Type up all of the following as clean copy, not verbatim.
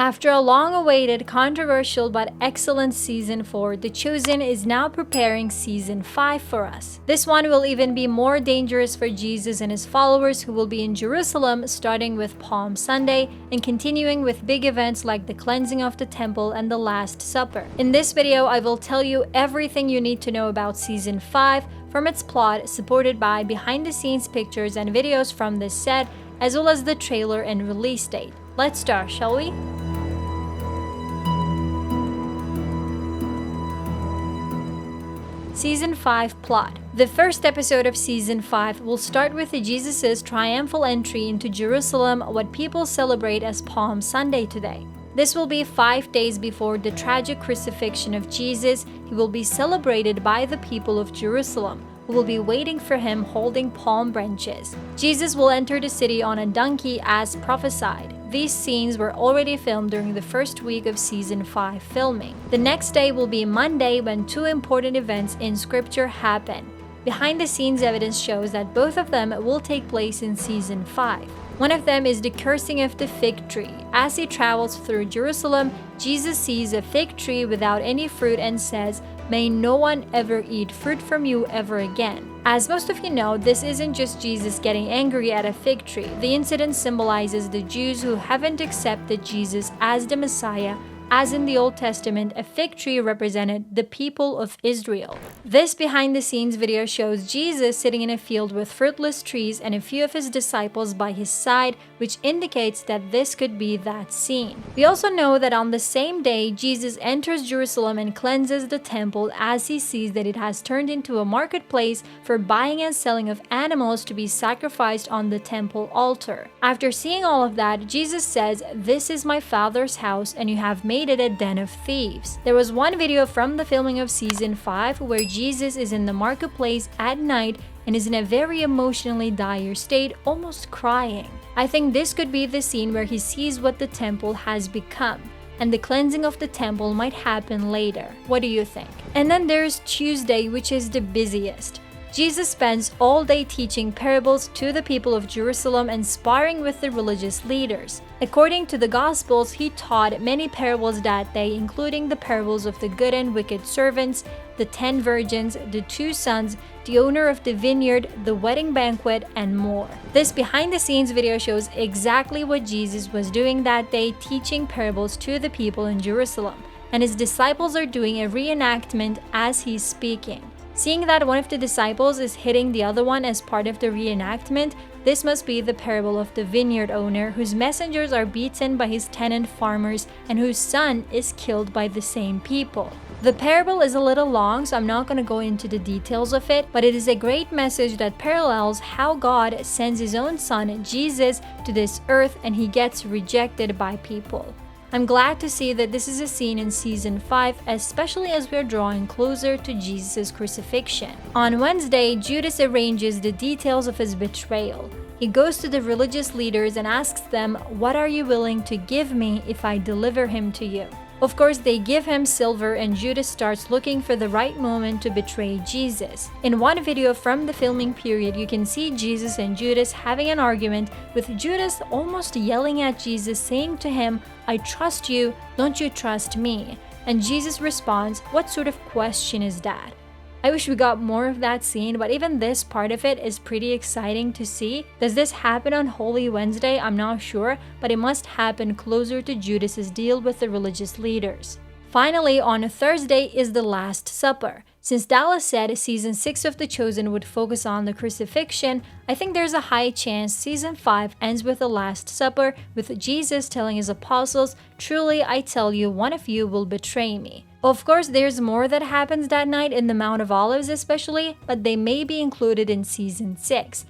After a long-awaited, controversial but excellent Season 4, The Chosen is now preparing Season 5 for us. This one will even be more dangerous for Jesus and his followers who will be in Jerusalem starting with Palm Sunday and continuing with big events like the cleansing of the temple and the Last Supper. In this video, I will tell you everything you need to know about Season 5 from its plot, supported by behind-the-scenes pictures and videos from this set, as well as the trailer and release date. Let's start, shall we? Season 5 plot. The first episode of Season 5 will start with Jesus' triumphal entry into Jerusalem, what people celebrate as Palm Sunday today. This will be 5 days before the tragic crucifixion of Jesus. He will be celebrated by the people of Jerusalem, who will be waiting for him holding palm branches. Jesus will enter the city on a donkey as prophesied. These scenes were already filmed during the first week of Season 5 filming. The next day will be Monday when two important events in scripture happen. Behind-the-scenes evidence shows that both of them will take place in Season 5. One of them is the cursing of the fig tree. As he travels through Jerusalem, Jesus sees a fig tree without any fruit and says, "May no one ever eat fruit from you ever again." As most of you know, this isn't just Jesus getting angry at a fig tree. The incident symbolizes the Jews who haven't accepted Jesus as the Messiah. As in the Old Testament, a fig tree represented the people of Israel. This behind-the-scenes video shows Jesus sitting in a field with fruitless trees and a few of his disciples by his side, which indicates that this could be that scene. We also know that on the same day, Jesus enters Jerusalem and cleanses the temple as he sees that it has turned into a marketplace for buying and selling of animals to be sacrificed on the temple altar. After seeing all of that, Jesus says, "This is my Father's house, and you have made it a den of thieves." There was one video from the filming of Season 5 where Jesus is in the marketplace at night and is in a very emotionally dire state, almost crying. I think this could be the scene where he sees what the temple has become, and the cleansing of the temple might happen later. What do you think? And then there's Tuesday, which is the busiest. Jesus spends all day teaching parables to the people of Jerusalem and sparring with the religious leaders. According to the Gospels, he taught many parables that day, including the parables of the good and wicked servants, the 10 virgins, the 2 sons, the owner of the vineyard, the wedding banquet, and more. This behind-the-scenes video shows exactly what Jesus was doing that day, teaching parables to the people in Jerusalem, and his disciples are doing a reenactment as he's speaking. Seeing that one of the disciples is hitting the other one as part of the reenactment, this must be the parable of the vineyard owner whose messengers are beaten by his tenant farmers and whose son is killed by the same people. The parable is a little long, so I'm not going to go into the details of it, but it is a great message that parallels how God sends his own son, Jesus, to this earth and he gets rejected by people. I'm glad to see that this is a scene in Season 5, especially as we're drawing closer to Jesus' crucifixion. On Wednesday, Judas arranges the details of his betrayal. He goes to the religious leaders and asks them, "What are you willing to give me if I deliver him to you?" Of course, they give him silver and Judas starts looking for the right moment to betray Jesus. In one video from the filming period, you can see Jesus and Judas having an argument, with Judas almost yelling at Jesus, saying to him, "I trust you, don't you trust me?" And Jesus responds, "What sort of question is that?" I wish we got more of that scene, but even this part of it is pretty exciting to see. Does this happen on Holy Wednesday? I'm not sure, but it must happen closer to Judas's deal with the religious leaders. Finally, on Thursday is the Last Supper. Since Dallas said Season 6 of The Chosen would focus on the crucifixion, I think there's a high chance Season 5 ends with the Last Supper, with Jesus telling his apostles, "Truly I tell you, one of you will betray me." Of course, there's more that happens that night in the Mount of Olives especially, but they may be included in Season 6.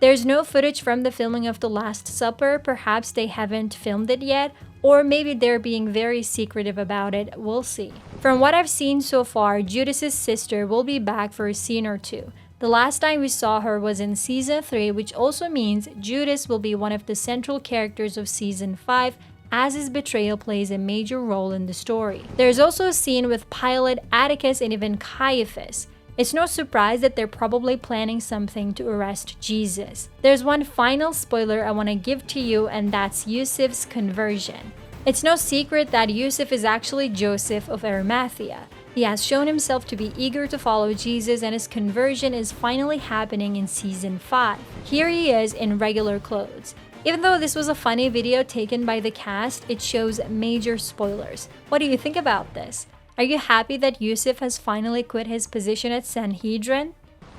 There's no footage from the filming of the Last Supper, perhaps they haven't filmed it yet, or maybe they're being very secretive about it, we'll see. From what I've seen so far, Judas's sister will be back for a scene or two. The last time we saw her was in Season 3, which also means Judas will be one of the central characters of Season 5, as his betrayal plays a major role in the story. There's also a scene with Pilate, Atticus, and even Caiaphas. It's no surprise that they're probably planning something to arrest Jesus. There's one final spoiler I want to give to you, and that's Yusuf's conversion. It's no secret that Yusuf is actually Joseph of Arimathea. He has shown himself to be eager to follow Jesus, and his conversion is finally happening in season 5. Here he is in regular clothes. Even though this was a funny video taken by the cast, it shows major spoilers. What do you think about this? Are you happy that Yusuf has finally quit his position at Sanhedrin?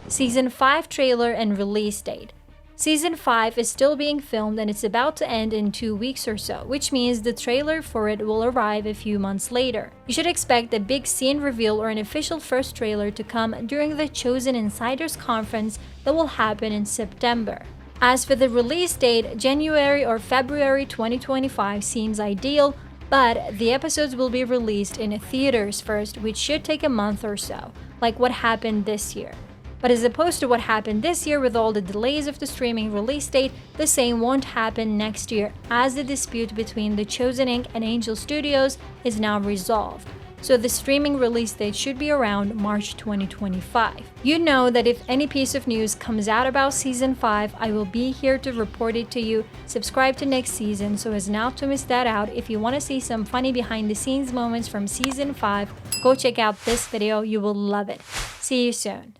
Season 5 trailer and release date. Season 5 is still being filmed and it's about to end in 2 weeks or so, which means the trailer for it will arrive a few months later. You should expect a big scene reveal or an official first trailer to come during the Chosen Insiders Conference that will happen in September. As for the release date, January or February 2025 seems ideal, but the episodes will be released in theaters first, which should take a month or so, like what happened this year. But as opposed to what happened this year with all the delays of the streaming release date, the same won't happen next year, as the dispute between The Chosen Inc. and Angel Studios is now resolved. So the streaming release date should be around March 2025. You know that if any piece of news comes out about Season 5, I will be here to report it to you. Subscribe to next season so as not to miss that out. If you want to see some funny behind the scenes moments from Season 5, go check out this video, you will love it. See you soon.